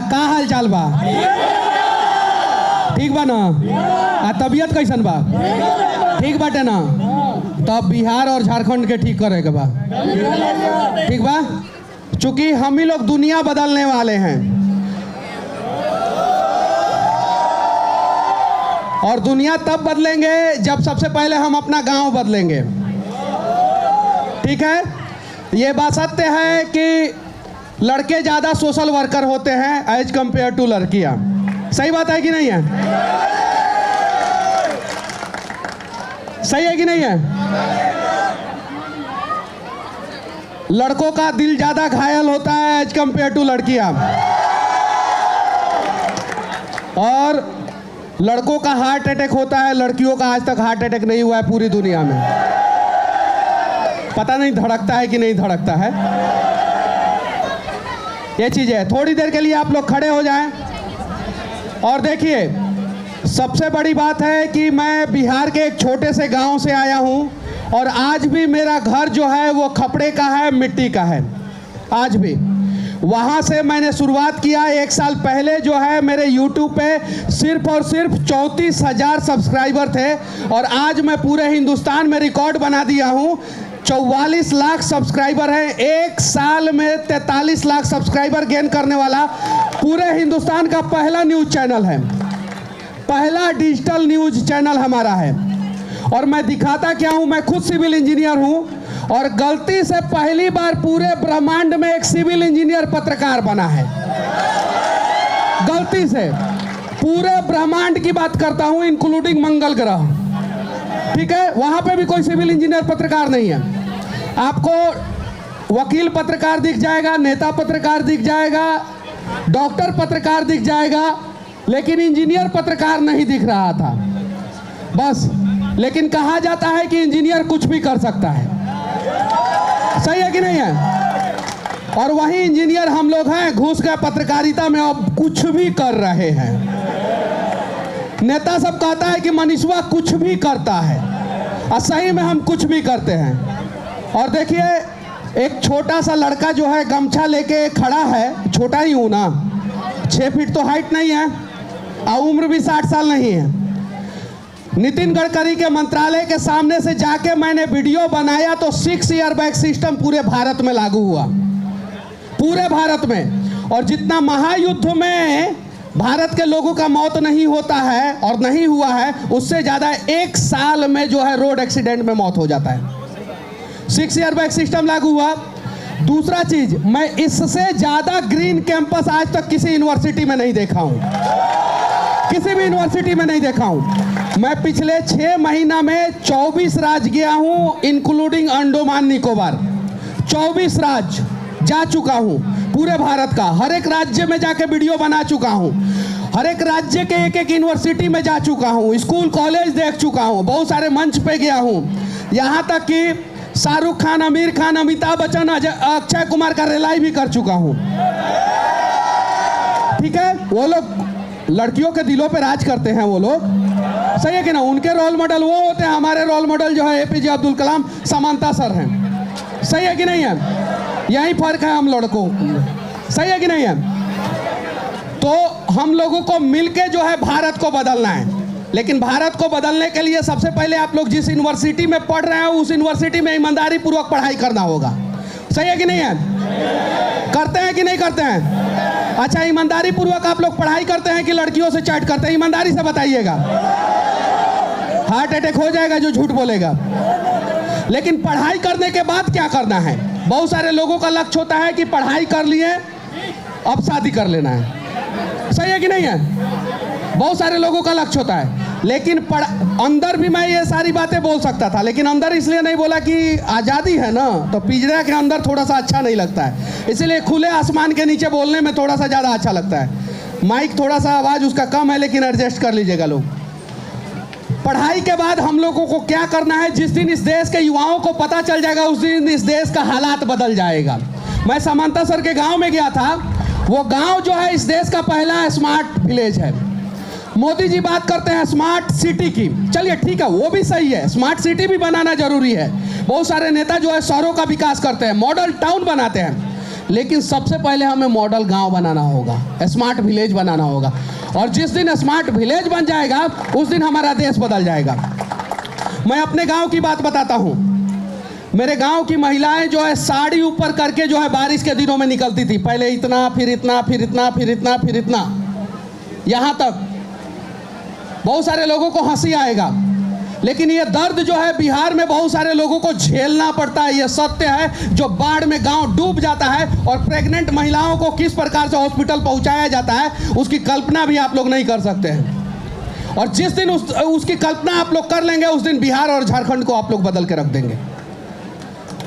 का हाल चाल बा? ठीक बा ना? आ तबीयत कैसन बा? ठीक बाटे ना? तब बिहार और झारखंड के ठीक करे के बा। ठीक बा? चूंकि हम ही लोग दुनिया बदलने वाले हैं और दुनिया तब बदलेंगे जब सबसे पहले हम अपना गांव बदलेंगे। ठीक है? ये बात सत्य है कि लड़के ज़्यादा सोशल वर्कर होते हैं एज कंपेयर टू लड़कियां। सही बात है कि नहीं है? सही है कि नहीं है? लड़कों का दिल ज़्यादा घायल होता है एज कंपेयर टू लड़कियां, और लड़कों का हार्ट अटैक होता है, लड़कियों का आज तक हार्ट अटैक नहीं हुआ है पूरी दुनिया में। पता नहीं धड़कता है कि नहीं धड़कता है। ये चीज़ है। थोड़ी देर के लिए आप लोग खड़े हो जाएं और देखिए, सबसे बड़ी बात है कि मैं बिहार के एक छोटे से गांव से आया हूं और आज भी मेरा घर जो है वो खपड़े का है, मिट्टी का है। आज भी वहाँ से मैंने शुरुआत किया। 1 साल पहले जो है मेरे YouTube पे सिर्फ और सिर्फ 34,000 सब्सक्राइबर थे और आज मैं पूरे हिंदुस्तान में रिकॉर्ड बना दिया हूँ। 44 लाख सब्सक्राइबर हैं। 1 साल में 43 लाख सब्सक्राइबर गेन करने वाला पूरे हिंदुस्तान का पहला न्यूज़ चैनल है, पहला डिजिटल न्यूज़ चैनल हमारा है। और मैं दिखाता क्या हूँ, मैं खुद सिविल इंजीनियर हूँ और गलती से पहली बार पूरे ब्रह्मांड में एक सिविल इंजीनियर पत्रकार बना है। गलती से पूरे ब्रह्मांड की बात करता हूँ, इंक्लूडिंग मंगल ग्रह। ठीक है? वहाँ पे भी कोई सिविल इंजीनियर पत्रकार नहीं है। आपको वकील पत्रकार दिख जाएगा, नेता पत्रकार दिख जाएगा, डॉक्टर पत्रकार दिख जाएगा, लेकिन इंजीनियर पत्रकार नहीं दिख रहा था बस। लेकिन कहा जाता है कि इंजीनियर कुछ भी कर सकता है। सही है कि नहीं है? और वही इंजीनियर हम लोग हैं, घुस गए पत्रकारिता में, अब कुछ भी कर रहे हैं। नेता सब कहता है कि मनीषवा कुछ भी करता है, और सही में हम कुछ भी करते हैं। और देखिए, एक छोटा सा लड़का जो है गमछा लेके खड़ा है, छोटा ही हूँ ना, 6 फीट तो हाइट नहीं है और उम्र भी 60 साल नहीं है। नितिन गडकरी के मंत्रालय के सामने से जाके मैंने वीडियो बनाया तो 6 एयरबैग सिस्टम पूरे भारत में लागू हुआ, पूरे भारत में। और जितना महायुद्ध में भारत के लोगों का मौत नहीं होता है और नहीं हुआ है, उससे ज़्यादा 1 साल में जो है रोड एक्सीडेंट में मौत हो जाता है। 6 एयरबैग सिस्टम लागू हुआ। दूसरा चीज, मैं इससे ज़्यादा ग्रीन कैंपस आज तक किसी यूनिवर्सिटी में नहीं देखा हूँ, किसी भी यूनिवर्सिटी में नहीं देखा हूँ। मैं पिछले 6 महीना में 24 राज्य गया हूँ, इंक्लूडिंग अंडमान निकोबार। 24 राज्य जा चुका हूँ पूरे भारत का। हर एक राज्य में जाके वीडियो बना चुका हूँ, हर एक राज्य के एक यूनिवर्सिटी में जा चुका हूँ, स्कूल कॉलेज देख चुका हूँ, बहुत सारे मंच पे गया हूँ। यहाँ तक कि शाहरुख खान, आमिर खान, अमिताभ बच्चन, अक्षय कुमार का रिलाई भी कर चुका हूँ। ठीक है? वो लोग लड़कियों के दिलों पे राज करते हैं, वो लोग। सही है कि ना? उनके रोल मॉडल वो होते हैं। हमारे रोल मॉडल जो है APJ अब्दुल कलाम, समांता सर हैं। सही है कि नहीं है? यही फर्क है हम लड़कों। सही है कि नहीं है? तो हम लोगों को मिलके जो है भारत को बदलना है। लेकिन भारत को बदलने के लिए सबसे पहले आप लोग जिस यूनिवर्सिटी में पढ़ रहे हैं उस यूनिवर्सिटी में ईमानदारी पूर्वक पढ़ाई करना होगा। सही है कि नहीं है? करते हैं कि नहीं करते हैं? अच्छा, ईमानदारी पूर्वक आप लोग पढ़ाई करते हैं कि लड़कियों से चैट करते हैं? ईमानदारी से बताइएगा। हार्ट अटैक हो जाएगा जो झूठ बोलेगा। लेकिन पढ़ाई करने के बाद क्या करना है? बहुत सारे लोगों का लक्ष्य होता है कि पढ़ाई कर लिए अब शादी कर लेना है। सही है कि नहीं है? बहुत सारे लोगों का लक्ष्य होता है। लेकिन अंदर भी मैं ये सारी बातें बोल सकता था, लेकिन अंदर इसलिए नहीं बोला कि आज़ादी है ना, तो पिंजरे के अंदर थोड़ा सा अच्छा नहीं लगता है, इसलिए खुले आसमान के नीचे बोलने में थोड़ा सा ज़्यादा अच्छा लगता है। माइक थोड़ा सा आवाज़ उसका कम है, लेकिन एडजस्ट कर लीजिएगा लोग। पढ़ाई के बाद हम लोगों को क्या करना है? जिस दिन इस देश के युवाओं को पता चल जाएगा उस दिन इस देश का हालात बदल जाएगा। मैं समांता सर के गाँव में गया था। वो गाँव जो है इस देश का पहला स्मार्ट विलेज है। मोदी जी बात करते हैं स्मार्ट सिटी की, चलिए ठीक है, वो भी सही है, स्मार्ट सिटी भी बनाना जरूरी है। बहुत सारे नेता जो है शहरों का विकास करते हैं, मॉडल टाउन बनाते हैं, लेकिन सबसे पहले हमें मॉडल गांव बनाना होगा, स्मार्ट विलेज बनाना होगा। और जिस दिन स्मार्ट विलेज बन जाएगा उस दिन हमारा देश बदल जाएगा। मैं अपने गांव की बात बताता हूं। मेरे गांव की महिलाएं जो है साड़ी ऊपर करके जो है बारिश के दिनों में निकलती थी। पहले इतना, फिर इतना, फिर इतना, फिर इतना, फिर इतना, यहाँ तक। बहुत सारे लोगों को हंसी आएगा, लेकिन ये दर्द जो है बिहार में बहुत सारे लोगों को झेलना पड़ता है। ये सत्य है। जो बाढ़ में गांव डूब जाता है और प्रेग्नेंट महिलाओं को किस प्रकार से हॉस्पिटल पहुंचाया जाता है, उसकी कल्पना भी आप लोग नहीं कर सकते हैं। और जिस दिन उसकी कल्पना आप लोग कर लेंगे, उस दिन बिहार और झारखंड को आप लोग बदल के रख देंगे।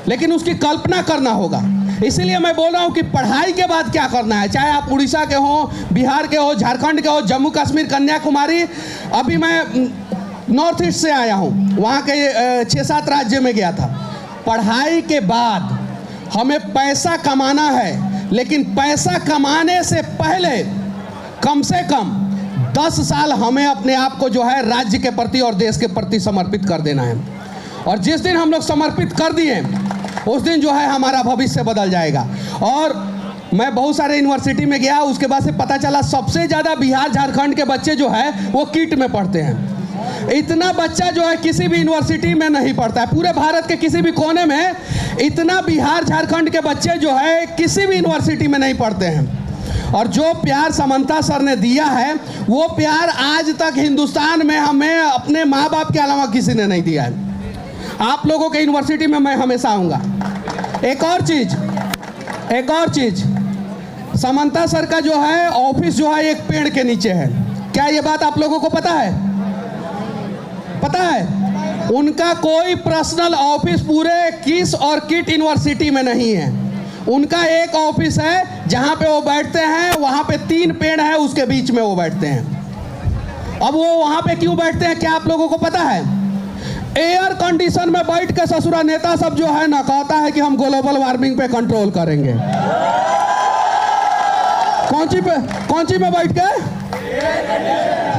लेकिन उसकी कल्पना करना होगा। इसीलिए मैं बोल रहा हूं कि पढ़ाई के बाद क्या करना है, चाहे आप उड़ीसा के हो, बिहार के हो, झारखंड के हो, जम्मू कश्मीर, कन्याकुमारी। अभी मैं नॉर्थ ईस्ट से आया हूं, वहां के 6-7 राज्य में गया था। पढ़ाई के बाद हमें पैसा कमाना है, लेकिन पैसा कमाने से पहले कम से कम 10 साल हमें अपने आप को जो है राज्य के प्रति और देश के प्रति समर्पित कर देना है। और जिस दिन हम लोग समर्पित कर दिए, उस दिन जो है हमारा भविष्य बदल जाएगा। और मैं बहुत सारे यूनिवर्सिटी में गया, उसके बाद से पता चला सबसे ज़्यादा बिहार झारखंड के बच्चे जो है वो किट में पढ़ते हैं। इतना बच्चा जो है किसी भी यूनिवर्सिटी में नहीं पढ़ता है। पूरे भारत के किसी भी कोने में इतना बिहार झारखंड के बच्चे जो है किसी भी यूनिवर्सिटी में नहीं पढ़ते हैं। और जो प्यार समंता सर ने दिया है, वो प्यार आज तक हिंदुस्तान में हमें अपने माँ बाप के अलावा किसी ने नहीं दिया है। आप लोगों के यूनिवर्सिटी में मैं हमेशा आऊँगा। एक और चीज़, समंता सर का जो है ऑफिस जो है एक पेड़ के नीचे है। क्या ये बात आप लोगों को पता है? पता है? उनका कोई पर्सनल ऑफिस पूरे किस और किट यूनिवर्सिटी में नहीं है। उनका एक ऑफिस है जहां पे वो बैठते हैं, वहां पे 3 पेड़ है, उसके बीच में वो बैठते हैं। अब वो वहां पे क्यों बैठते हैं, क्या आप लोगों को पता है? एयर कंडीशन में बैठ के ससुरा नेता सब जो है ना कहता है कि हम ग्लोबल वार्मिंग पे कंट्रोल करेंगे। कौन सी में बैठ के?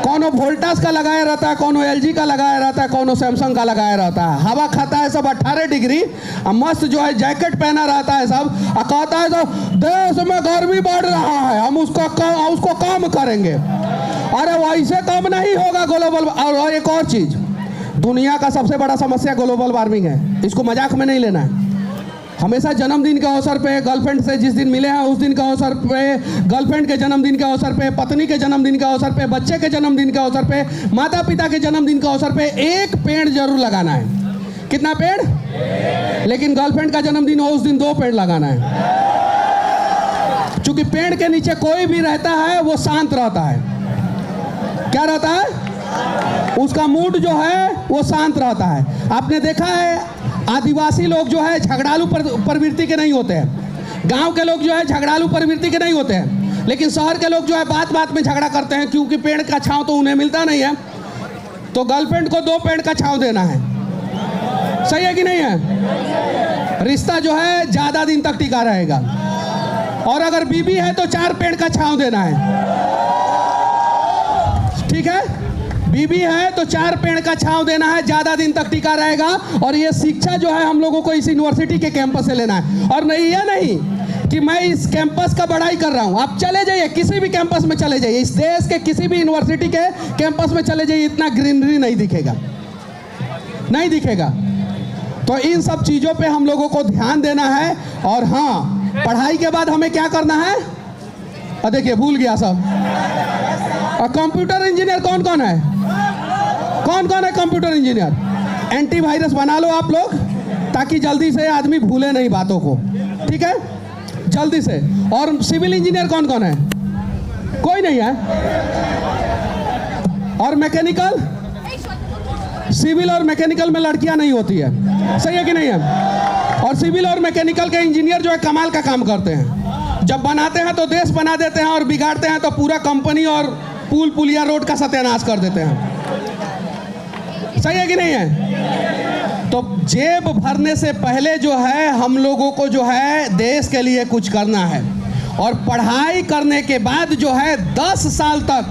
कौनो वोल्टास का लगाया रहता है, कौनो LG का लगाया रहता है, कौनो सैमसंग का लगाया रहता है। हवा खाता है सब 18 डिग्री, मस्त जो है जैकेट पहना रहता है सब, कहता है सब देश में गर्मी बढ़ रहा है, हम उसको कम करेंगे। अरे वैसे कम नहीं होगा ग्लोबल। और एक और चीज, दुनिया का सबसे बड़ा समस्या ग्लोबल वार्मिंग है। इसको मजाक में नहीं लेना है। हमेशा जन्मदिन के अवसर पे, गर्लफ्रेंड से जिस दिन मिले हैं उस दिन के अवसर पे, गर्लफ्रेंड के जन्मदिन के अवसर पे, पत्नी के जन्मदिन के अवसर पे, बच्चे के जन्मदिन के अवसर पे, माता पिता के जन्मदिन के अवसर पे एक पेड़ जरूर लगाना है। कितना पेड़? लेकिन गर्लफ्रेंड का जन्मदिन हो उस दिन 2 पेड़ लगाना है। क्योंकि पेड़ के नीचे कोई भी रहता है वो शांत रहता है। क्या रहता है? उसका मूड जो है वो शांत रहता है। आपने देखा है आदिवासी लोग जो है झगड़ालू प्रवृत्ति के नहीं होते हैं। गांव के लोग जो है झगड़ालू प्रवृत्ति के नहीं होते हैं, लेकिन शहर के लोग जो है बात बात में झगड़ा करते हैं, क्योंकि पेड़ का छांव तो उन्हें मिलता नहीं है। तो गर्लफ्रेंड को 2 पेड़ का छांव देना है। सही है कि नहीं है? रिश्ता जो है ज़्यादा दिन तक टिका रहेगा। और अगर बीबी है तो 4 पेड़ का छांव देना है। ठीक है? बीबी है तो 4 पेड़ का छांव देना है, ज़्यादा दिन तक टिका रहेगा। और ये शिक्षा जो है हम लोगों को इस यूनिवर्सिटी के कैंपस से लेना है। और नहीं कि मैं इस कैंपस का बड़ाई कर रहा हूँ। आप चले जाइए, किसी भी कैंपस में चले जाइए, इस देश के किसी भी यूनिवर्सिटी के कैंपस में चले जाइए, इतना ग्रीनरी नहीं दिखेगा। तो इन सब चीज़ों पे हम लोगों को ध्यान देना है। और हाँ, पढ़ाई के बाद हमें क्या करना है? देखिए भूल गया सब। और कंप्यूटर इंजीनियर कौन है? कौन है कंप्यूटर इंजीनियर? एंटीवायरस बना लो आप लोग, ताकि जल्दी से आदमी भूले नहीं बातों को। ठीक है? जल्दी से। और सिविल इंजीनियर कौन है? कोई नहीं है। और मैकेनिकल? सिविल और मैकेनिकल में लड़कियां नहीं होती है। सही है कि नहीं है? और सिविल और मैकेनिकल के इंजीनियर जो है कमाल का काम करते हैं। जब बनाते हैं तो देश बना देते हैं, और बिगाड़ते हैं तो पूरा कंपनी और पुल पुलिया रोड का सत्यानाश कर देते हैं। सही है कि नहीं है? तो जेब भरने से पहले जो है हम लोगों को जो है देश के लिए कुछ करना है। और पढ़ाई करने के बाद जो है 10 साल तक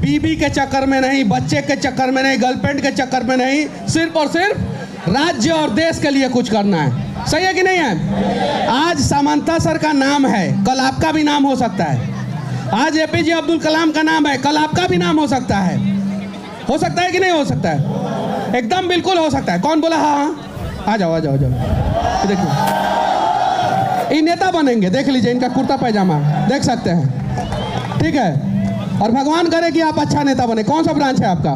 बीबी के चक्कर में नहीं, बच्चे के चक्कर में नहीं, गर्लफ्रेंड के चक्कर में नहीं, सिर्फ और सिर्फ राज्य और देश के लिए कुछ करना है। सही है कि नहीं है? आज सामंता सर का नाम है, कल आपका भी नाम हो सकता है। आज एपीजे अब्दुल कलाम का नाम है, कल आपका भी नाम हो सकता है। हो सकता है कि नहीं हो सकता है? एकदम बिल्कुल हो सकता है। कौन बोला हाँ हाँ? आ जाओ आ जाओ आ जाओ। देखिए ये नेता बनेंगे, देख लीजिए इनका कुर्ता पैजामा देख सकते हैं, ठीक है। और भगवान करे कि आप अच्छा नेता बने। कौन सा ब्रांच है आपका?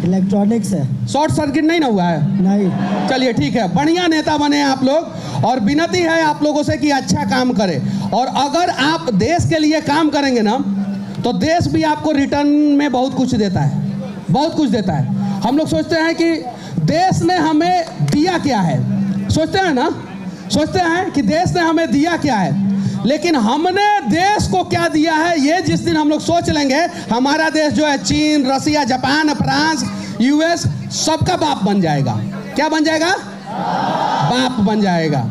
इलेक्ट्रॉनिक्स है। शॉर्ट सर्किट नहीं ना हुआ है? नहीं। चलिए ठीक है, बढ़िया नेता बने आप लोग। और विनती है आप लोगों से कि अच्छा काम करें। और अगर आप देश के लिए काम करेंगे ना तो देश भी आपको रिटर्न में बहुत कुछ देता है, बहुत कुछ देता है। हम लोग सोचते हैं कि देश ने हमें दिया क्या है, सोचते हैं ना, सोचते हैं कि देश ने हमें दिया क्या है, लेकिन हमने देश को क्या दिया है ये जिस दिन हम लोग सोच लेंगे, हमारा देश जो है चीन, रसिया, जापान, फ्रांस, यूएस सबका बाप बन जाएगा। क्या बन जाएगा? बाप बन जाएगा।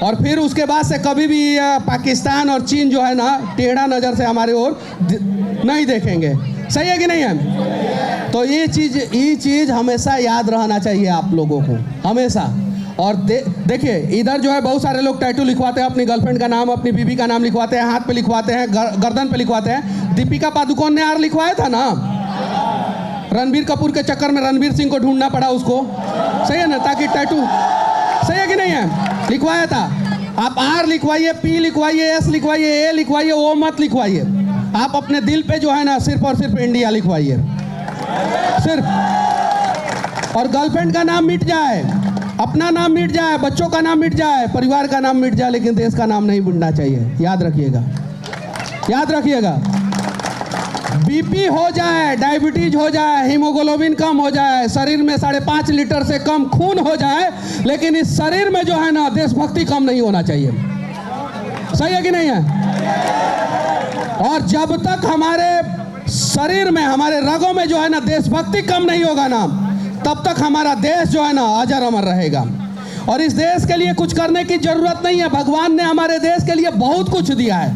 और फिर उसके बाद से कभी भी पाकिस्तान और चीन जो है ना टेढ़ा नज़र से हमारे ओर नहीं देखेंगे। सही है कि नहीं है? तो ये चीज़ हमेशा याद रहना चाहिए आप लोगों को, हमेशा। और देखिए इधर जो है बहुत सारे लोग टैटू लिखवाते हैं, अपनी गर्लफ्रेंड का नाम, अपनी बीवी का नाम लिखवाते हैं, हाथ पे लिखवाते हैं, गर्दन पे लिखवाते हैं। दीपिका पादुकोण ने यार लिखवाया था ना, रणबीर कपूर के चक्कर में रणबीर सिंह को ढूंढना पड़ा उसको। सही है ना, ताकि टैटू, सही है कि नहीं है? लिखवाया था। आप आर लिखवाइए, पी लिखवाइए, एस लिखवाइए, ए लिखवाइए, ओ मत लिखवाइए। आप अपने दिल पे जो है ना सिर्फ और सिर्फ इंडिया लिखवाइए, सिर्फ। और गर्लफ्रेंड का नाम मिट जाए, अपना नाम मिट जाए, बच्चों का नाम मिट जाए, परिवार का नाम मिट जाए, लेकिन देश का नाम नहीं मिटना चाहिए। याद रखिएगा, याद रखिएगा। बीपी हो जाए, डायबिटीज हो जाए, हीमोग्लोबिन कम हो जाए, शरीर में 5.5 लीटर से कम खून हो जाए, लेकिन इस शरीर में जो है ना देशभक्ति कम नहीं होना चाहिए। सही है कि नहीं है? और जब तक हमारे शरीर में, हमारे रगों में जो है ना देशभक्ति कम नहीं होगा ना, तब तक हमारा देश जो है ना अजर अमर रहेगा। और इस देश के लिए कुछ करने की जरूरत नहीं है। भगवान ने हमारे देश के लिए बहुत कुछ दिया है,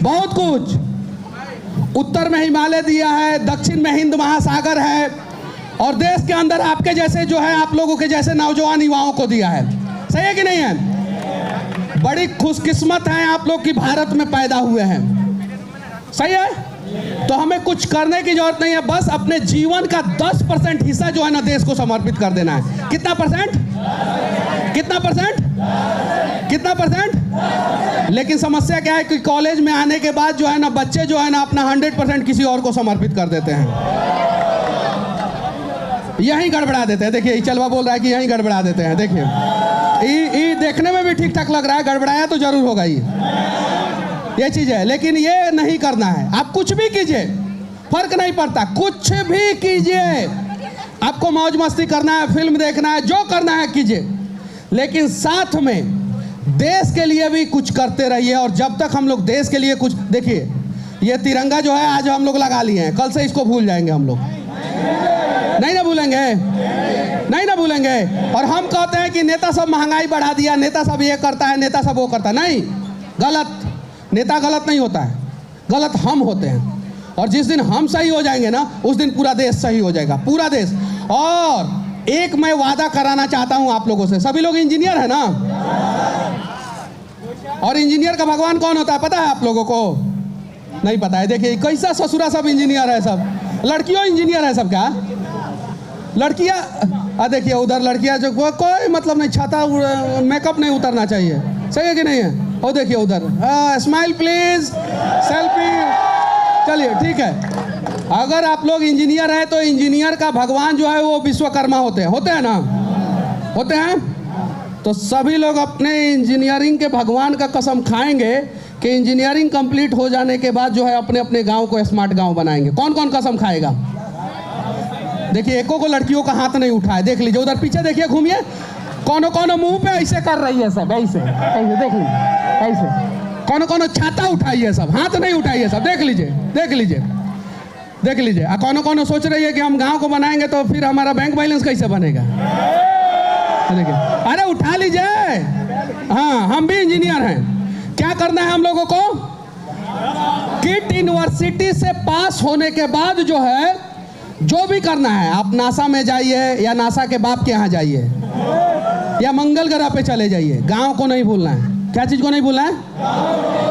बहुत कुछ। उत्तर में हिमालय दिया है, दक्षिण में हिंद महासागर है, और देश के अंदर आपके जैसे जो है, आप लोगों के जैसे नौजवान युवाओं को दिया है। सही है कि नहीं है? बड़ी खुशकिस्मत है आप लोग कि भारत में पैदा हुए हैं। सही है? तो हमें कुछ करने की जरूरत नहीं है, बस अपने जीवन का 10% हिस्सा जो है ना देश को समर्पित कर देना है। कितना परसेंट? कितना परसेंट? कितना परसेंट? लेकिन समस्या क्या है कि कॉलेज में आने के बाद जो है ना बच्चे जो है ना अपना 100% किसी और को समर्पित कर देते हैं, यही गड़बड़ा देते हैं। देखिए चलवा बोल रहा है कि यही गड़बड़ा देते हैं। देखिए ये देखने में भी ठीक ठाक लग रहा है, गड़बड़ाया तो जरूर होगा ये चीज़ है, लेकिन ये नहीं करना है। आप कुछ भी कीजिए, फर्क नहीं पड़ता, कुछ भी कीजिए। आपको मौज मस्ती करना है, फिल्म देखना है, जो करना है कीजिए, लेकिन साथ में देश के लिए भी कुछ करते रहिए। और जब तक हम लोग देश के लिए कुछ, देखिए ये तिरंगा जो है आज हम लोग लगा लिए हैं, कल से इसको भूल जाएंगे हम लोग। नहीं ना भूलेंगे, नहीं ना भूलेंगे। और हम कहते हैं कि नेता सब महंगाई बढ़ा दिया, नेता सब ये करता है, नेता सब वो करता है। नहीं, गलत। नेता गलत नहीं होता है, गलत हम होते हैं। और जिस दिन हम सही हो जाएंगे ना, उस दिन पूरा देश सही हो जाएगा, पूरा देश। और एक मैं वादा कराना चाहता हूं आप लोगों से, सभी लोग इंजीनियर है ना, और इंजीनियर का भगवान कौन होता है पता है आप लोगों को? नहीं पता है। देखिए कैसा ससुरा सब इंजीनियर है, सब लड़कियों इंजीनियर है, सब क्या लड़कियां। देखिए उधर लड़कियां जो कोई मतलब नहीं, छाता मेकअप नहीं उतरना चाहिए। सही है कि नहीं है? वो देखिए उधर, स्माइल प्लीज, सेल्फी। चलिए ठीक है। अगर आप लोग इंजीनियर हैं तो इंजीनियर का भगवान जो है वो विश्वकर्मा होते हैं ना, होते हैं। तो सभी लोग अपने इंजीनियरिंग के भगवान का कसम खाएंगे कि इंजीनियरिंग कंप्लीट हो जाने के बाद जो है अपने अपने गांव को स्मार्ट गांव बनाएंगे। कौन कौन कसम खाएगा? देखिए एको को लड़कियों का हाथ नहीं उठाए, देख लीजिए उधर पीछे, देखिए घूमिए, कौन कौन मुंह पे ऐसे कर रही है सब, ऐसे ऐसे देख लीजिए, ऐसे कौन छाता उठाई है सब, हाथ नहीं उठाई है सब, देख लीजिए देख लीजिए देख लीजिए। कौन सोच रही है कि हम गांव को बनाएंगे तो फिर हमारा बैंक बैलेंस कैसे बनेगा? देखिए, अरे उठा लीजिए। हाँ, हम भी इंजीनियर हैं। क्या करना है हम लोगों को? किट यूनिवर्सिटी से पास होने के बाद जो है जो भी करना है, आप नासा में जाइए या नासा के बाप के यहाँ जाइए, या मंगल ग्रह पे चले जाइए, गांव को नहीं भूलना है। क्या चीज को नहीं भूलना है?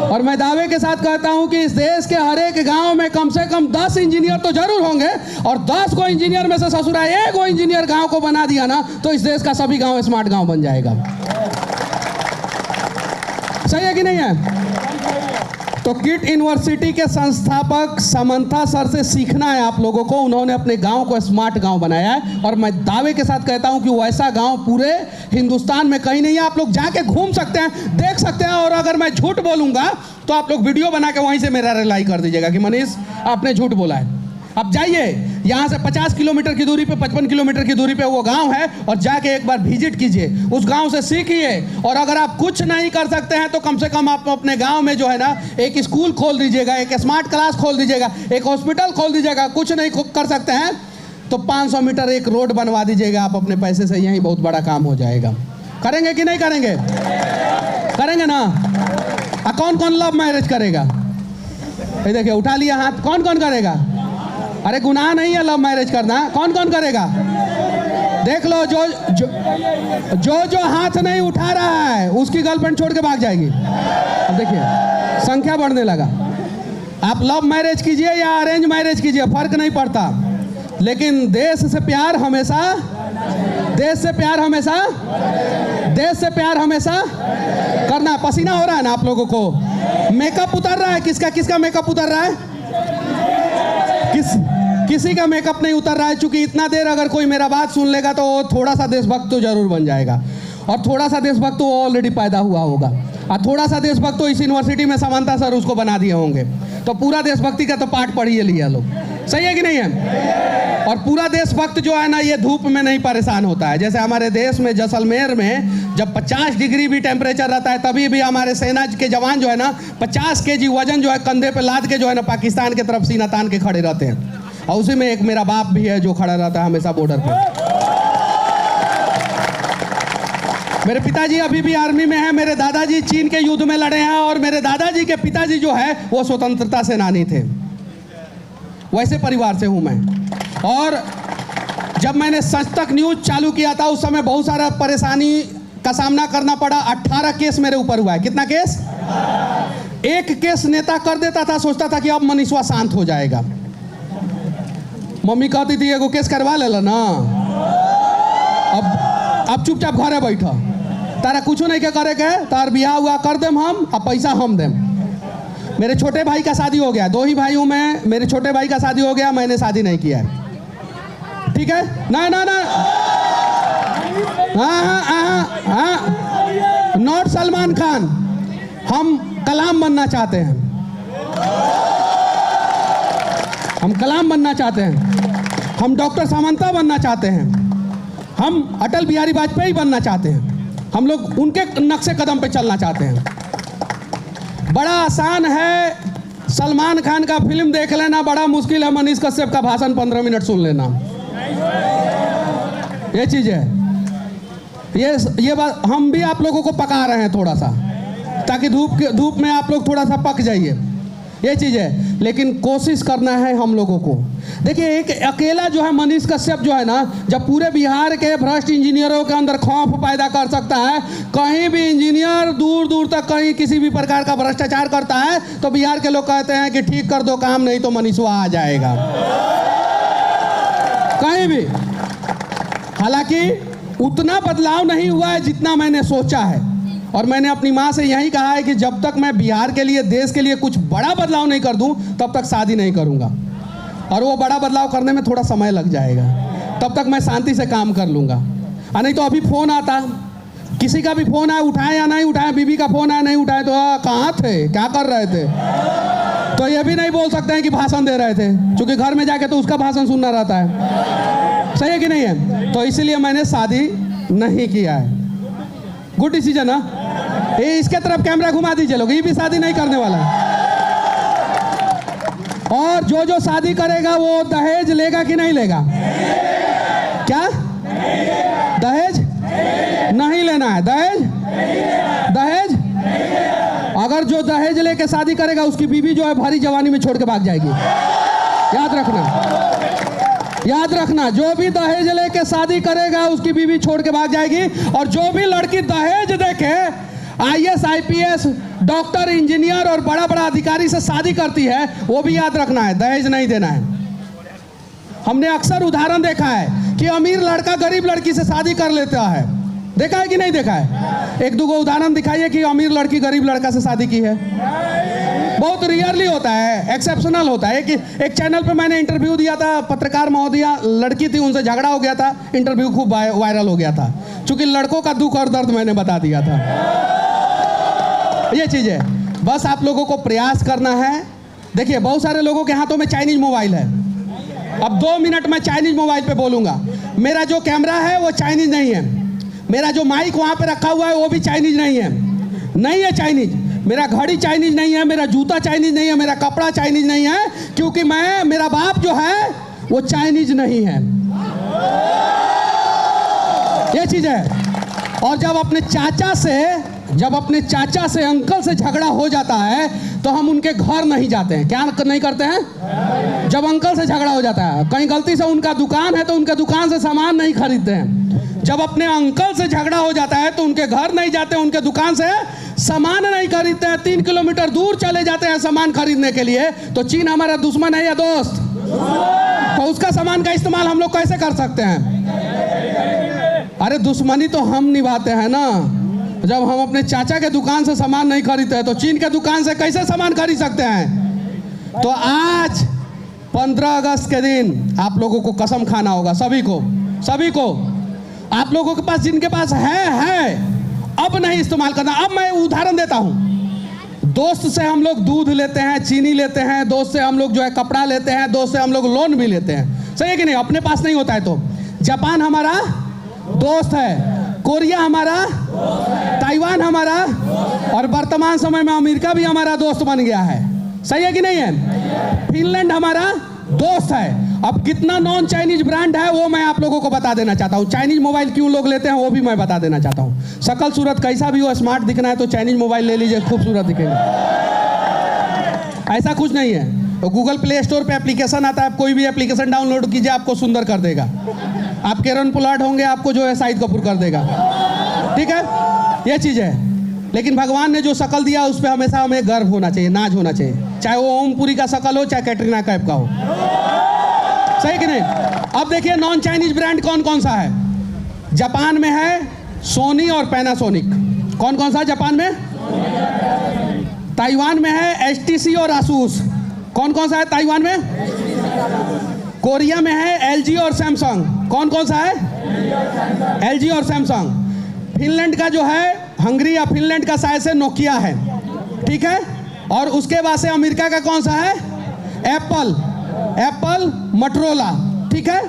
और मैं दावे के साथ कहता हूं कि इस देश के हर एक गांव में कम से कम 10 इंजीनियर तो जरूर होंगे, और 10 को इंजीनियर में से ससुरा एक को इंजीनियर गांव को बना दिया ना, तो इस देश का सभी गांव स्मार्ट गांव बन जाएगा। सही है कि नहीं है? तो किट यूनिवर्सिटी के संस्थापक समंथा सर से सीखना है आप लोगों को। उन्होंने अपने गांव को स्मार्ट गांव बनाया है, और मैं दावे के साथ कहता हूं कि वैसा गांव पूरे हिंदुस्तान में कहीं नहीं है। आप लोग जाके घूम सकते हैं, देख सकते हैं, और अगर मैं झूठ बोलूंगा तो आप लोग वीडियो बना के वहीं से मेरा रिलाई कर दीजिएगा कि मनीष आपने झूठ बोला है। अब जाइए, यहाँ से 50 किलोमीटर की दूरी पे, 55 किलोमीटर की दूरी पे वो गांव है, और जाके एक बार विजिट कीजिए, उस गांव से सीखिए। और अगर आप कुछ नहीं कर सकते हैं तो कम से कम आप अपने गांव में जो है ना एक स्कूल खोल दीजिएगा, एक स्मार्ट क्लास खोल दीजिएगा, एक हॉस्पिटल खोल दीजिएगा। कुछ नहीं कर सकते हैं तो 500 मीटर एक रोड बनवा दीजिएगा आप अपने पैसे से, यही बहुत बड़ा काम हो जाएगा। करेंगे कि नहीं करेंगे? करेंगे ना? कौन कौन लव मैरिज करेगा? ये देखिए, उठा लिया हाथ। कौन कौन करेगा? अरे गुनाह नहीं है लव मैरिज करना। कौन कौन करेगा? देख लो, जो हाथ नहीं उठा रहा है उसकी गर्लफ्रेंड छोड़ के भाग जाएगी। अब देखिए, संख्या बढ़ने लगा। आप लव मैरिज कीजिए या अरेंज मैरिज कीजिए, फर्क नहीं पड़ता, लेकिन देश से प्यार हमेशा करना। पसीना हो रहा है ना आप लोगों को? मेकअप उतर रहा है? किसका मेकअप उतर रहा है? किसी का मेकअप नहीं उतर रहा है। चूंकि इतना देर अगर कोई मेरा बात सुन लेगा तो थोड़ा सा देशभक्त तो जरूर बन जाएगा, और थोड़ा सा देशभक्त तो ऑलरेडी पैदा हुआ होगा, और थोड़ा सा देशभक्त तो इस यूनिवर्सिटी में समानता सर उसको बना दिए होंगे। तो पूरा देशभक्ति का तो पाठ पढ़ ही लिया लोग। सही है कि नहीं है? और पूरा देशभक्त जो है ना, ये धूप में नहीं परेशान होता है। जैसे हमारे देश में जैसलमेर में जब 50 डिग्री भी टेम्परेचर रहता है, तभी भी हमारे सेना के जवान जो है ना 50 केजी वजन जो है कंधे पे लाद के जो है ना पाकिस्तान की तरफ सीना तान के खड़े रहते हैं। और उसी में एक मेरा बाप भी है जो खड़ा रहता है हमेशा बॉर्डर पे। मेरे पिताजी अभी भी आर्मी में हैं। मेरे दादाजी चीन के युद्ध में लड़े हैं, और मेरे दादाजी के पिताजी जो है वो स्वतंत्रता सेनानी थे। वैसे परिवार से हूं मैं। और जब मैंने सच तक न्यूज चालू किया था उस समय बहुत सारा परेशानी का सामना करना पड़ा। 18 केस मेरे ऊपर हुआ है। कितना केस? एक केस नेता कर देता था, सोचता था कि अब मनीषवा शांत हो जाएगा। मम्मी कहती थी एगो केस करवा ले ना, अब चुपचाप घरे बैठा, तारा कुछ नहीं क्या करे के, तार बियाह हुआ कर देम हम, अब पैसा हम देम। मेरे छोटे भाई का शादी हो गया, 2 ही भाई हूं मैं, मेरे छोटे भाई का शादी हो गया, मैंने शादी नहीं किया है। ठीक है ना? ना ना, हाँ, नॉट सलमान खान, हम कलाम बनना चाहते हैं। हम कलाम बनना चाहते हैं, हम डॉक्टर सामंता बनना चाहते हैं, हम अटल बिहारी वाजपेयी बनना चाहते हैं। हम लोग उनके नक्शे कदम पे चलना चाहते हैं। बड़ा आसान है, सलमान खान का फिल्म देख लेना, बड़ा मुश्किल है मनीष कश्यप का भाषण 15 मिनट सुन लेना। ये चीज है। ये बात हम भी आप लोगों को पका रहे हैं थोड़ा सा, ताकि धूप में आप लोग थोड़ा सा पक जाइए। ये चीज़ है, लेकिन कोशिश करना है हम लोगों को। देखिए, एक अकेला जो है मनीष कश्यप जो है ना, जब पूरे बिहार के भ्रष्ट इंजीनियरों के अंदर खौफ पैदा कर सकता है, कहीं भी इंजीनियर दूर दूर तक कहीं किसी भी प्रकार का भ्रष्टाचार करता है तो बिहार के लोग कहते हैं कि ठीक कर दो काम, नहीं तो मनीषवा आ जाएगा कहीं भी। हालांकि उतना बदलाव नहीं हुआ है जितना मैंने सोचा है, और मैंने अपनी माँ से यही कहा है कि जब तक मैं बिहार के लिए, देश के लिए कुछ बड़ा बदलाव नहीं कर दूं तब तक शादी नहीं करूंगा। और वो बड़ा बदलाव करने में थोड़ा समय लग जाएगा, तब तक मैं शांति से काम कर लूँगा। नहीं तो अभी फ़ोन आता, किसी का भी फ़ोन आया, उठाए या नहीं उठाए, बीवी का फ़ोन आया नहीं उठाए, तो कहाँ थे, क्या कर रहे थे, तो ये भी नहीं बोल सकते हैं कि भाषण दे रहे थे, क्योंकि घर में जाके तो उसका भाषण सुनना रहता है। सही है कि नहीं है? तो इसीलिए मैंने शादी नहीं किया है। गुड डिसीजन है। ये इसके तरफ कैमरा घुमा दीजिए लोग, ये भी शादी नहीं करने वाला है। और जो शादी करेगा वो दहेज लेगा कि नहीं लेगा? क्या दहेज नहीं लेना है? दहेज अगर जो दहेज लेके शादी करेगा उसकी बीवी जो है भरी जवानी में छोड़ के भाग जाएगी, याद रखना। याद रखना, जो भी दहेज लेके शादी करेगा उसकी बीवी छोड़ के भाग जाएगी, और जो भी लड़की दहेज देके IAS IPS डॉक्टर इंजीनियर और बड़ा बड़ा अधिकारी से शादी करती है, वो भी याद रखना है, दहेज नहीं देना है। हमने अक्सर उदाहरण देखा है कि अमीर लड़का गरीब लड़की से शादी कर लेता है, देखा है कि नहीं देखा है? एक दो उदाहरण दिखाइए कि अमीर लड़की गरीब लड़का से शादी की है। बहुत रियरली होता है, एक्सेप्शनल होता है। कि एक चैनल पे मैंने इंटरव्यू दिया था, पत्रकार महोदया लड़की थी, उनसे झगड़ा हो गया था, इंटरव्यू खूब वायरल हो गया था, क्योंकि लड़कों का दुख और दर्द मैंने बता दिया था। ये चीज़ है, बस आप लोगों को प्रयास करना है। देखिए बहुत सारे लोगों के हाथों में चाइनीज मोबाइल है। अब 2 मिनट मैं चाइनीज मोबाइल पे बोलूँगा। मेरा जो कैमरा है वो चाइनीज नहीं है, मेरा जो माइक वहाँ पे रखा हुआ है वो भी चाइनीज नहीं है, नहीं है चाइनीज। मेरा घड़ी चाइनीज नहीं है, मेरा जूता चाइनीज नहीं है, मेरा कपड़ा चाइनीज नहीं है, क्योंकि मेरा बाप जो है वो चाइनीज नहीं है। ये चीज़ है। और जब अपने चाचा से अंकल से झगड़ा हो जाता है तो हम उनके घर नहीं जाते हैं। क्या नहीं करते हैं? जब अंकल से झगड़ा हो जाता है, कहीं गलती से उनका दुकान है तो उनके दुकान से सामान नहीं खरीदते हैं। जब अपने अंकल से झगड़ा हो जाता है तो उनके घर नहीं जाते, उनके दुकान से सामान नहीं खरीदते हैं, 3 किलोमीटर दूर चले जाते हैं सामान खरीदने के लिए। तो चीन हमारा दुश्मन है या दोस्त? तो उसका सामान का इस्तेमाल हम लोग कैसे कर सकते हैं? अरे दुश्मनी तो हम निभाते हैं ना। जब हम अपने चाचा के दुकान से सामान नहीं खरीदते हैं तो चीन के दुकान से कैसे सामान खरीद सकते हैं? तो आज 15 अगस्त के दिन आप लोगों को कसम खाना होगा, सभी को। आप लोगों के पास, जिनके पास है, अब नहीं इस्तेमाल करना। अब मैं उदाहरण देता हूँ। दोस्त से हम लोग दूध लेते हैं, चीनी लेते हैं, दोस्त से हम लोग जो है कपड़ा लेते हैं, दोस्त से हम लोग लोन भी लेते हैं, सही है कि नहीं? अपने पास नहीं होता है तो जापान हमारा दोस्त है, कोरिया हमारा, ताइवान हमारा, और वर्तमान समय में अमेरिका भी हमारा दोस्त बन गया है, सही है कि नहीं है? फिनलैंड हमारा दोस्त है। अब कितना नॉन चाइनीज ब्रांड है वो मैं आप लोगों को बता देना चाहता हूँ। चाइनीज मोबाइल क्यों लोग लेते हैं वो भी मैं बता देना चाहता हूँ। शकल सूरत कैसा भी हो, स्मार्ट दिखना है तो चाइनीज मोबाइल ले लीजिए, खूबसूरत दिखेगा। ऐसा कुछ नहीं है। तो गूगल प्ले स्टोर पे एप्लीकेशन आता है, आप कोई भी एप्लीकेशन डाउनलोड कीजिए, आपको सुंदर कर देगा। आप केरन पुलाट होंगे, आपको जो है शाहिद कपूर कर देगा, ठीक है? ये चीज़ है। लेकिन भगवान ने जो शकल दिया उस पर हमेशा हमें गर्व होना चाहिए, नाज होना चाहिए, चाहे वो ओमपुरी का शकल हो, चाहे कैटरीना कैफ का हो, सही कि नहीं? अब देखिए नॉन चाइनीज ब्रांड कौन कौन सा है। जापान में है सोनी और पैनासोनिक। कौन कौन सा जापान में? ताइवान में है HTC और आसूस। कौन कौन सा है ताइवान में? कोरिया में है LG और सैमसंग। कौन कौन सा है? LG और सैमसंग। फिनलैंड का जो है, हंगरी या फिनलैंड का शायद से नोकिया है, ठीक है? और उसके बाद से अमेरिका का कौन सा है? एप्पल, मोटरोला, ठीक है?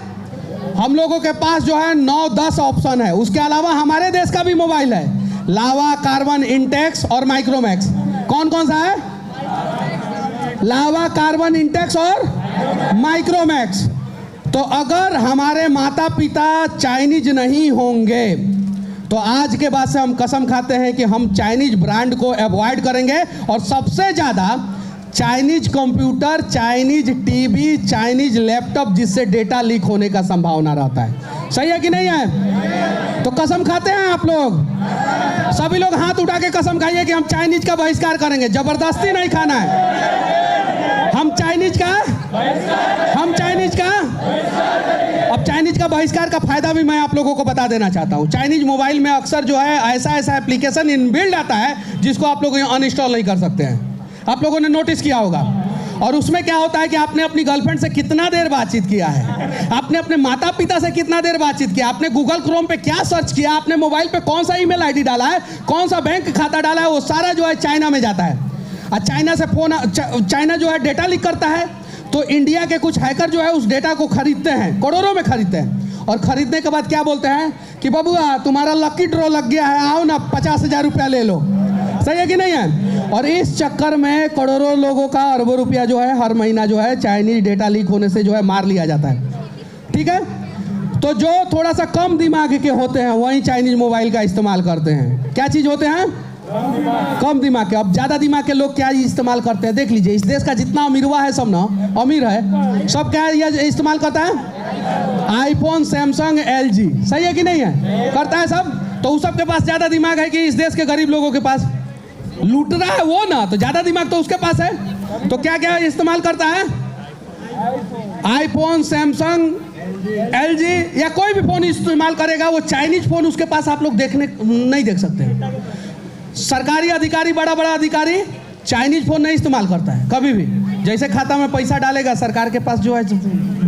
हम लोगों के पास जो है 9-10 ऑप्शन है। उसके अलावा हमारे देश का भी मोबाइल है, लावा, कार्बन, इंटेक्स और माइक्रोमैक्स। कौन कौन सा है? लावा, कार्बन, इंटेक्स और माइक्रोमैक्स। तो अगर हमारे माता पिता चाइनीज नहीं होंगे तो आज के बाद से हम कसम खाते हैं कि हम चाइनीज ब्रांड को अवॉइड करेंगे, और सबसे ज़्यादा Chinese computer, Chinese TV, Chinese laptop, जिससे डेटा लीक होने का संभावना रहता है। सही है कि नहीं है? तो कसम खाते हैं आप लोग, सभी लोग हाथ उठा के कसम खाइए कि हम चाइनीज का बहिष्कार करेंगे। जबरदस्ती नहीं खाना है। हम चाइनीज का अब चाइनीज का बहिष्कार का फायदा भी मैं आप लोगों को बता देना चाहता हूँ। चाइनीज मोबाइल में अक्सर जो है ऐसा एप्लीकेशन इनबिल्ड आता है जिसको आप लोग अनइंस्टॉल नहीं कर सकते हैं। आप लोगों ने नोटिस किया होगा। और उसमें क्या होता है कि आपने अपनी गर्लफ्रेंड से कितना देर बातचीत किया है, आपने अपने माता पिता से कितना देर बातचीत किया, आपने गूगल क्रोम पे क्या सर्च किया, आपने मोबाइल पे कौन सा ईमेल आईडी डाला है, कौन सा बैंक खाता डाला है, वो सारा जो है चाइना में जाता है। और चाइना जो है डेटा लीक करता है, तो इंडिया के कुछ हैकर जो है उस डेटा को खरीदते हैं, करोड़ों में खरीदते हैं, और खरीदने के बाद क्या बोलते हैं कि बबुआ तुम्हारा लकी ड्रॉ लग गया है, आओ ना 50,000 रुपया ले लो। सही है कि नहीं है? और इस चक्कर में करोड़ों लोगों का अरबों रुपया जो है हर महीना जो है चाइनीज डेटा लीक होने से जो है मार लिया जाता है, ठीक है? तो जो थोड़ा सा कम दिमाग के होते हैं वही चाइनीज मोबाइल का इस्तेमाल करते हैं। क्या चीज़ होते हैं? कम दिमाग के। अब ज़्यादा दिमाग के लोग क्या इस्तेमाल करते हैं, देख लीजिए। इस देश का जितना अमीरवा है सब ना, अमीर है सब, क्या ये इस्तेमाल करता है? IPhone, Samsung, LG। सही है कि नहीं है? करता है सब। तो उस सब के पास ज़्यादा दिमाग है कि इस देश के गरीब लोगों के पास? लूट रहा है वो ना, तो ज़्यादा दिमाग तो उसके पास है। तो क्या क्या इस्तेमाल करता है? आईफोन, सैमसंग, LG या कोई भी फोन इस्तेमाल करेगा। वो चाइनीज फोन उसके पास आप लोग नहीं देख सकते हैं। सरकारी अधिकारी, बड़ा बड़ा अधिकारी चाइनीज फोन नहीं इस्तेमाल करता है कभी भी। जैसे खाता में पैसा डालेगा, सरकार के पास जो है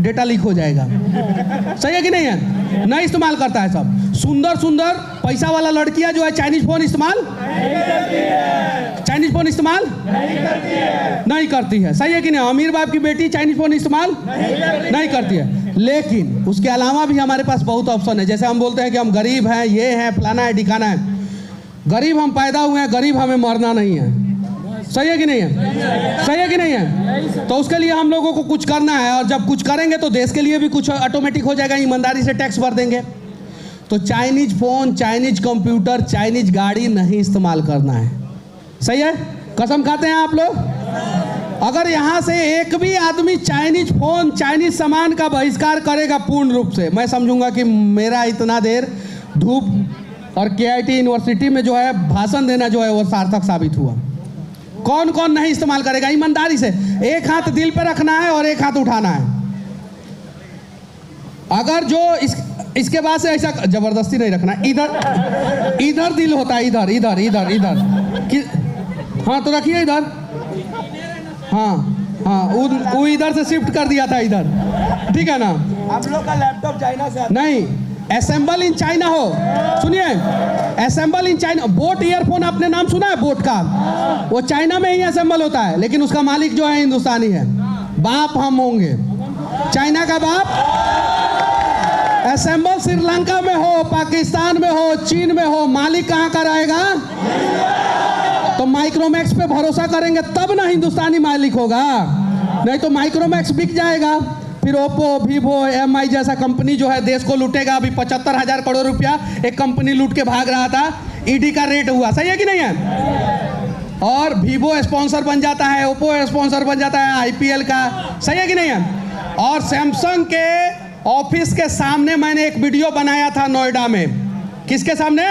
डेटा लीक हो जाएगा। सही है कि नहीं है? नहीं इस्तेमाल करता है सब। सुंदर सुंदर पैसा वाला लड़कियां जो है चाइनीज फोन इस्तेमाल नहीं करती है। सही है कि नहीं? अमीर बाप की बेटी चाइनीज फोन इस्तेमाल नहीं करती है। लेकिन उसके अलावा भी हमारे पास बहुत ऑप्शन है। जैसे हम बोलते हैं कि हम गरीब हैं, ये है, फलाना है, ठिकाना है। गरीब हम पैदा हुए हैं, गरीब हमें मरना नहीं है। सही है कि नहीं है? सही है कि नहीं है? तो उसके लिए हम लोगों को कुछ करना है, और जब कुछ करेंगे तो देश के लिए भी कुछ ऑटोमेटिक हो जाएगा। ईमानदारी से टैक्स भर देंगे। तो Chinese phone, Chinese computer, Chinese गाड़ी नहीं इस्तेमाल करना है। सही है? कसम खाते हैं आप लोग? अगर यहाँ से एक भी आदमी चाइनीज फोन, चाइनीज सामान का बहिष्कार करेगा पूर्ण रूप से, मैं समझूंगा कि मेरा इतना देर धूप और KIT यूनिवर्सिटी में जो है भाषण देना जो है वो सार्थक साबित हुआ। कौन कौन नहीं इस्तेमाल करेगा? ईमानदारी से एक हाथ दिल पे रखना है और एक हाथ उठाना है। अगर जो इसके बाद से ऐसा जबरदस्ती नहीं रखना। इधर दिल होता है, इधर इधर इधर इधर हाँ, तो रखिए इधर। हाँ, वो इधर से शिफ्ट कर दिया था इधर, ठीक है ना? हम लोग का लैपटॉप चाइना से नहीं, असेंबल इन चाइना हो। सुनिए, assemble in China. Boat earphone आपने नाम सुना है? बोट का वो चाइना में ही असेंबल होता है, लेकिन उसका मालिक जो है हिंदुस्तानी है। बाप हम होंगे, चाइना का बाप। असेंबल श्रीलंका में हो, पाकिस्तान में हो, चीन में हो, मालिक कहाँ का रहेगा? तो माइक्रोमैक्स पे भरोसा करेंगे तब ना हिंदुस्तानी मालिक होगा, नहीं तो माइक्रोमैक्स बिक जाएगा। फिर ओप्पो, वीवो, MI जैसा कंपनी जो है देश को लूटेगा। अभी 75,000 करोड़ रुपया एक कंपनी लूट के भाग रहा था, ED का रेट हुआ। सही है कि नहीं है? और वीवो स्पॉन्सर बन जाता है, ओप्पो स्पॉन्सर बन जाता है IPL का। सही है कि नहीं है? और सैमसंग के ऑफिस के सामने मैंने एक वीडियो बनाया था नोएडा में। किसके सामने?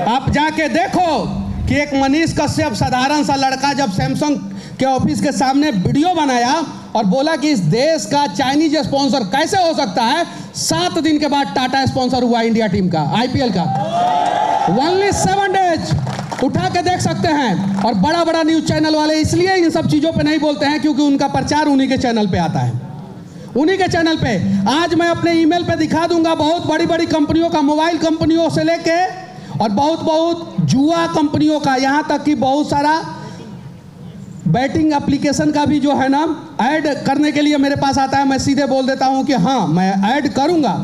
आप जाके देखो कि एक मनीष कश्यप साधारण सा लड़का जब सैमसंग के ऑफिस के सामने वीडियो बनाया और बोला कि इस देश का चाइनीज स्पॉन्सर कैसे हो सकता है। 7 दिन के बाद टाटा स्पॉन्सर हुआ इंडिया टीम का, IPL का। Only 7 days. उठा के देख सकते हैं। और बड़ा बड़ा न्यूज चैनल वाले इसलिए इन सब चीज़ों पे नहीं बोलते हैं क्योंकि उनका प्रचार उन्हीं के चैनल पे आता है, उन्हीं के चैनल पे। आज मैं अपने ईमेल पे दिखा दूंगा, बहुत बड़ी बड़ी कंपनियों का, मोबाइल कंपनियों से लेके और बहुत जुआ कंपनियों का, यहाँ तक कि बहुत सारा बैटिंग एप्लीकेशन का भी जो है ना ऐड करने के लिए मेरे पास आता है। मैं सीधे बोल देता हूँ कि हाँ मैं ऐड करूँगा,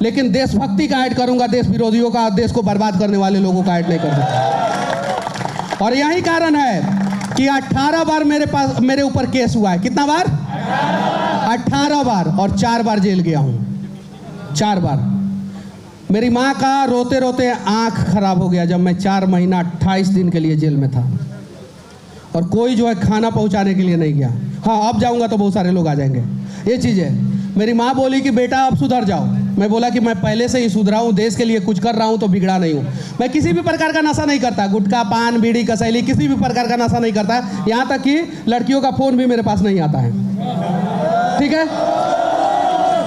लेकिन देशभक्ति का ऐड करूँगा, देश विरोधियों का, देश को बर्बाद करने वाले लोगों का ऐड नहीं कर सकता। और यही कारण है कि 18 बार मेरे ऊपर केस हुआ है। कितना बार? 18 बार। और 4 बार जेल गया हूँ, 4 बार। मेरी माँ का रोते रोते आँख खराब हो गया जब मैं 4 महीना 28 दिन के लिए जेल में था, और कोई जो है खाना पहुंचाने के लिए नहीं गया। हाँ, अब जाऊंगा तो बहुत सारे लोग आ जाएंगे। ये चीज़ है। मेरी माँ बोली कि बेटा अब सुधर जाओ। मैं बोला कि मैं पहले से ही सुधरा हूँ, देश के लिए कुछ कर रहा हूँ, तो बिगड़ा नहीं हूँ। मैं किसी भी प्रकार का नशा नहीं करता, गुटखा, पान, बीड़ी, कसैली, किसी भी प्रकार का नशा नहीं करता। यहाँ तक कि लड़कियों का फ़ोन भी मेरे पास नहीं आता है, ठीक है?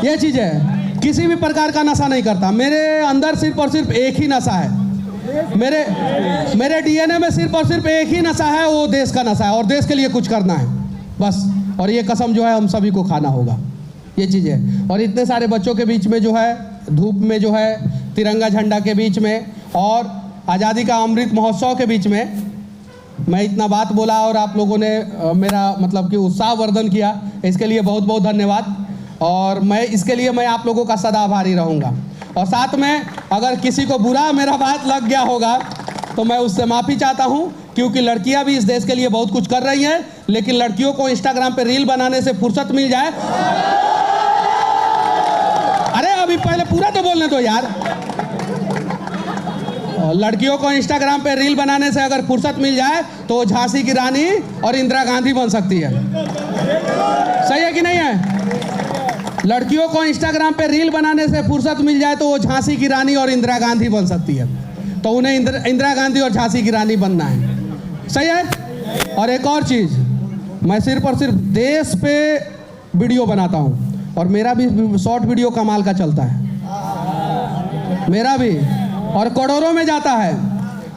ये चीज़ है, किसी भी प्रकार का नशा नहीं करता। मेरे अंदर सिर्फ और सिर्फ एक ही नशा है, मेरे DNA में सिर्फ और सिर्फ एक ही नशा है, वो देश का नशा है, और देश के लिए कुछ करना है बस। और ये कसम जो है हम सभी को खाना होगा, ये चीज़ है। और इतने सारे बच्चों के बीच में जो है, धूप में जो है, तिरंगा झंडा के बीच में और आज़ादी का अमृत महोत्सव के बीच में मैं इतना बात बोला और आप लोगों ने मेरा मतलब कि उत्साहवर्धन किया, इसके लिए बहुत बहुत धन्यवाद। और मैं इसके लिए मैं आप लोगों का सदा आभारी रहूँगा। और साथ में अगर किसी को बुरा मेरा बात लग गया होगा तो मैं उससे माफ़ी चाहता हूँ, क्योंकि लड़कियां भी इस देश के लिए बहुत कुछ कर रही हैं, लेकिन लड़कियों को इंस्टाग्राम पे रील बनाने से फुर्सत मिल जाए। अरे अभी पहले पूरा तो बोलने दो यार। और लड़कियों को इंस्टाग्राम पे रील बनाने से अगर फुर्सत मिल जाए तो वो झांसी की रानी और इंदिरा गांधी बन सकती है। सही है कि नहीं है? लड़कियों को इंस्टाग्राम पे रील बनाने से फुर्सत मिल जाए तो वो झांसी की रानी और इंदिरा गांधी बन सकती है। तो उन्हें इंदिरा गांधी और झांसी की रानी बनना है। सही है? और एक और चीज़, मैं सिर्फ और सिर्फ देश पे वीडियो बनाता हूँ और मेरा भी शॉर्ट वीडियो कमाल का चलता है, मेरा भी, और करोड़ों में जाता है।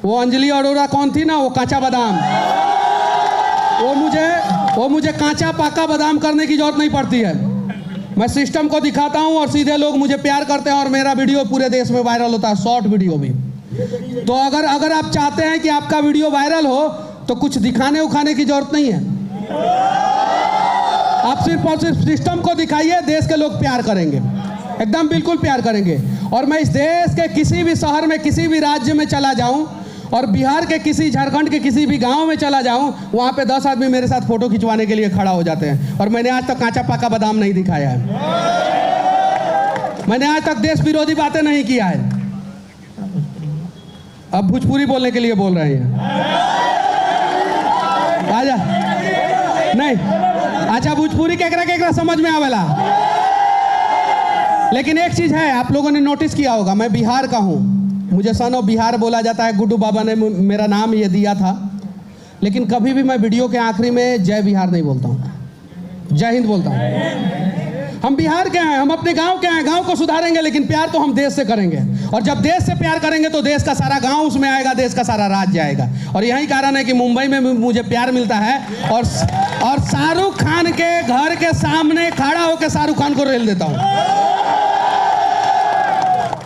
वो अंजलि अरोड़ा कौन थी ना, वो कांचा बादाम, वो मुझे कांचा पाका बादाम करने की जरूरत नहीं पड़ती है। मैं सिस्टम को दिखाता हूँ और सीधे लोग मुझे प्यार करते हैं और मेरा वीडियो पूरे देश में वायरल होता है, शॉर्ट वीडियो भी। तो अगर आप चाहते हैं कि आपका वीडियो वायरल हो तो कुछ दिखाने उखाने की जरूरत नहीं है। आप सिर्फ और सिर्फ सिस्टम को दिखाइए, देश के लोग प्यार करेंगे, एकदम बिल्कुल प्यार करेंगे। और मैं इस देश के किसी भी शहर में, किसी भी राज्य में चला जाऊं और बिहार के किसी, झारखंड के किसी भी गांव में चला जाऊं, वहां पे 10 आदमी मेरे साथ फोटो खिंचवाने के लिए खड़ा हो जाते हैं। और मैंने आज तक कांचा पाका बादाम नहीं दिखाया है, मैंने आज तक देश विरोधी बातें नहीं किया है। अब भोजपुरी बोलने के लिए बोल रहे हैं, आजा नहीं, अच्छा भोजपुरी केकरा समझ में आवेला। लेकिन एक चीज है, आप लोगों ने नोटिस किया होगा, मैं बिहार का हूं, मुझे सन ऑफ बिहार बोला जाता है, गुड्डू बाबा ने मेरा नाम ये दिया था। लेकिन कभी भी मैं वीडियो के आखिरी में जय बिहार नहीं बोलता हूँ, जय हिंद बोलता हूँ। हम बिहार के हैं, हम अपने गांव के हैं, गांव को सुधारेंगे, लेकिन प्यार तो हम देश से करेंगे। और जब देश से प्यार करेंगे तो देश का सारा गांव उसमें आएगा, देश का सारा राज्य आएगा। और यही कारण है कि मुंबई में मुझे प्यार मिलता है और शाहरुख खान के घर के सामने खड़ा होकर शाहरुख खान को रेल देता हूँ।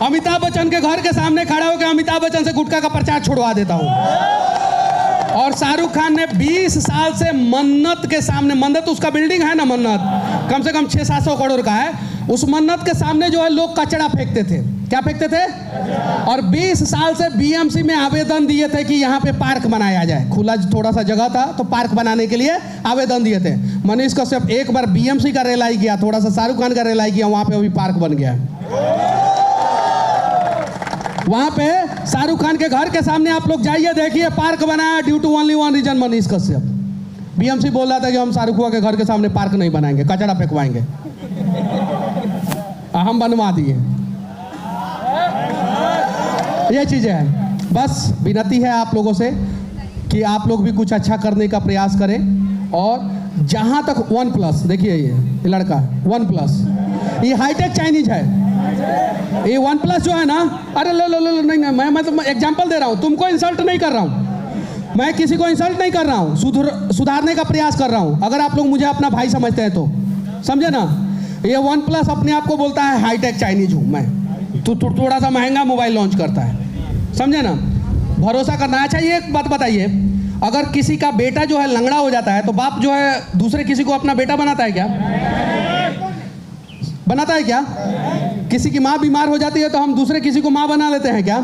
अमिताभ बच्चन के घर के सामने खड़ा होकर अमिताभ बच्चन से गुटखा का प्रचार छुड़वा देता हूँ। और शाहरुख खान ने 20 साल से मन्नत के सामने, मन्नत उसका बिल्डिंग है ना, मन्नत कम से कम 600-700 करोड़ का है, उस मन्नत के सामने जो है लोग कचरा फेंकते थे। क्या फेंकते थे? और 20 साल से बीएमसी में आवेदन दिए थे कि यहाँ पे पार्क बनाया जाए, खुला थोड़ा सा जगह था तो पार्क बनाने के लिए आवेदन दिए थे। मनीष कश्यप एक बार बीएमसी का रेलाई किया, थोड़ा सा शाहरुख खान का रेलाई किया, वहाँ पे अभी पार्क बन गया है। वहां पे शाहरुख खान के घर के सामने आप लोग जाइए, देखिए पार्क बनाया, due to only one reason, Manish Kashyap. BMC बोल रहा था कि हम शाहरुख खान के घर के सामने पार्क नहीं बनाएंगे, कचरा फेंकवाएंगे, हम बनवा दिए। ये चीजें हैं। बस विनती है आप लोगों से कि आप लोग भी कुछ अच्छा करने का प्रयास करें। और जहां तक OnePlus, देखिए ये लड़का OnePlus, ये हाईटेक चाइनीज है। ये OnePlus जो है ना, अरे लो नहीं, मैं तो एग्जांपल दे रहा हूँ, तुमको इंसल्ट नहीं कर रहा हूँ, मैं किसी को इंसल्ट नहीं कर रहा हूँ, सुधारने का प्रयास कर रहा हूँ। अगर आप लोग मुझे अपना भाई समझते हैं तो समझे ना। ये OnePlus अपने आप को बोलता है हाईटेक चाइनीज हूँ मैं, तो थोड़ा सा महंगा मोबाइल लॉन्च करता है, समझे ना। भरोसा करना। अच्छा ये एक बात बताइए, अगर किसी का बेटा जो है लंगड़ा हो जाता है तो बाप जो है दूसरे किसी को अपना बेटा बनाता है क्या? बनाता है क्या? किसी की माँ बीमार हो जाती है तो हम दूसरे किसी को माँ बना लेते हैं क्या?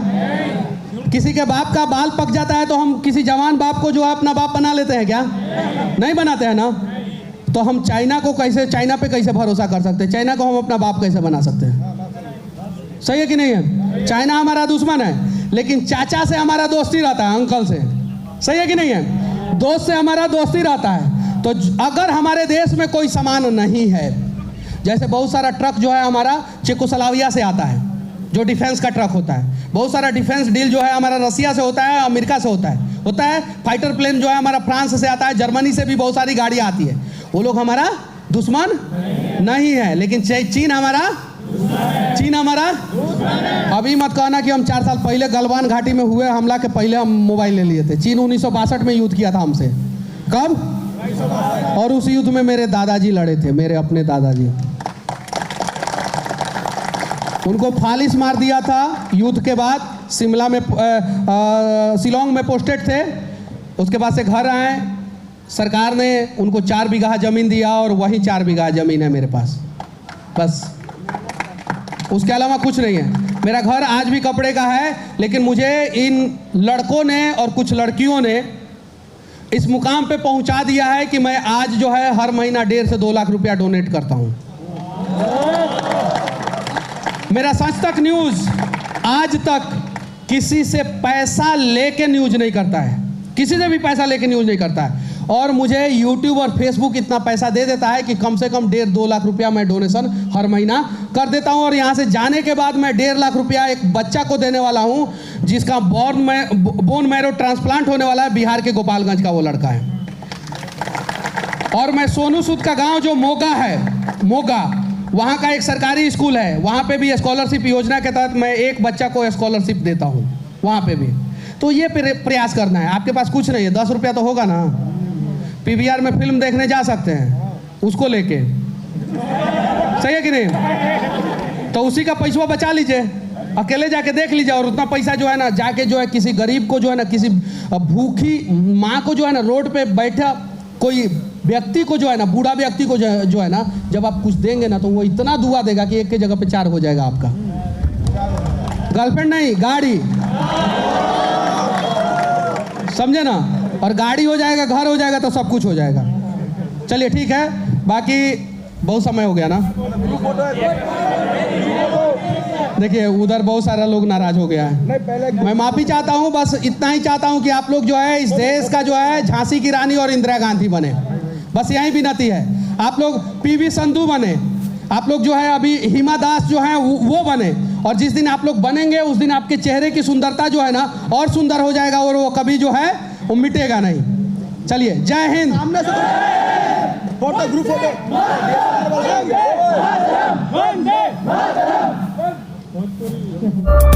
किसी के बाप का बाल पक जाता है तो हम किसी जवान बाप को जो है अपना बाप बना लेते हैं क्या? नहीं बनाते हैं ना। तो हम चाइना पे कैसे भरोसा कर सकते हैं? चाइना को हम अपना बाप कैसे बना सकते हैं? सही है कि नहीं है? चाइना हमारा दुश्मन है, लेकिन चाचा से हमारा दोस्ती रहता है, अंकल से। सही है कि नहीं है? दोस्त से हमारा दोस्ती रहता है। तो अगर हमारे देश में कोई सामान नहीं है, जैसे बहुत सारा ट्रक जो है हमारा चेकोस्लोवाकिया से आता है, जो डिफेंस का ट्रक होता है, बहुत सारा डिफेंस डील जो है हमारा रसिया से होता है, अमेरिका से होता है। फाइटर प्लेन जो है हमारा फ्रांस से आता है, जर्मनी से भी बहुत सारी गाड़ियाँ आती है। वो लोग हमारा दुश्मन नहीं है, लेकिन चीन हमारा अभी मत कहना कि हम 4 साल पहले गलवान घाटी में हुए हमला के पहले हम मोबाइल ले लिए थे। चीन 1962 में युद्ध किया था हमसे। कब? और उस युद्ध में मेरे दादाजी लड़े थे, मेरे अपने दादाजी। उनको फालिस मार दिया था युद्ध के बाद। शिमला में शिलोंग में पोस्टेड थे, उसके बाद से घर आए, सरकार ने उनको 4 बीघा ज़मीन दिया और वही 4 बीघा ज़मीन है मेरे पास, बस। उसके अलावा कुछ नहीं है। मेरा घर आज भी कपड़े का है, लेकिन मुझे इन लड़कों ने और कुछ लड़कियों ने इस मुकाम पे पहुंचा दिया है कि मैं आज जो है हर महीना 1.5 से 2 लाख रुपया डोनेट करता हूं। मेरा सच तक न्यूज़ आज तक किसी से पैसा लेके न्यूज नहीं करता है, किसी से भी पैसा लेके न्यूज नहीं करता है। और मुझे यूट्यूब और फेसबुक इतना पैसा दे देता है कि कम से कम 1.5-2 लाख रुपया मैं डोनेशन हर महीना कर देता हूं। और यहां से जाने के बाद मैं 1.5 लाख रुपया एक बच्चा को देने वाला हूं जिसका बोन मैरो ट्रांसप्लांट होने वाला है, बिहार के गोपालगंज का वो लड़का है। और मैं सोनू सूद का गांव जो मोगा है, मोगा, वहाँ का एक सरकारी स्कूल है, वहाँ पे भी स्कॉलरशिप योजना के तहत मैं एक बच्चा को स्कॉलरशिप देता हूँ वहाँ पे भी। तो ये प्रयास करना है। आपके पास कुछ नहीं है, 10 रुपया तो होगा ना, पीवीआर में फिल्म देखने जा सकते हैं उसको लेके, सही है कि नहीं? तो उसी का पैसा बचा लीजिए, अकेले जाके देख लीजिए। और उतना पैसा जो है ना, जाके जो है किसी गरीब को जो है ना, किसी भूखी माँ को जो है ना, रोड पे बैठा कोई व्यक्ति को जो है ना, बूढ़ा व्यक्ति को जो है ना, जब आप कुछ देंगे ना तो वो इतना दुआ देगा कि एक की जगह पे 4 हो जाएगा आपका। गर्लफ्रेंड नहीं, गाड़ी, समझे ना? और गाड़ी हो जाएगा, घर हो जाएगा, तो सब कुछ हो जाएगा। चलिए ठीक है, बाकी बहुत समय हो गया ना। देखिए उधर बहुत सारा लोग नाराज हो गया है, मैं माफी चाहता हूं। बस इतना ही चाहता हूं कि आप लोग जो है इस देश का जो है झांसी की रानी और इंदिरा गांधी बने, बस यही विनती है। आप लोग पीवी संधू बने, आप लोग जो है अभी हिमा दास जो है वो बने। और जिस दिन आप लोग बनेंगे उस दिन आपके चेहरे की सुंदरता जो है ना और सुंदर हो जाएगा, और वो कभी जो है वो मिटेगा नहीं। चलिए, जय हिंद। Photo group photo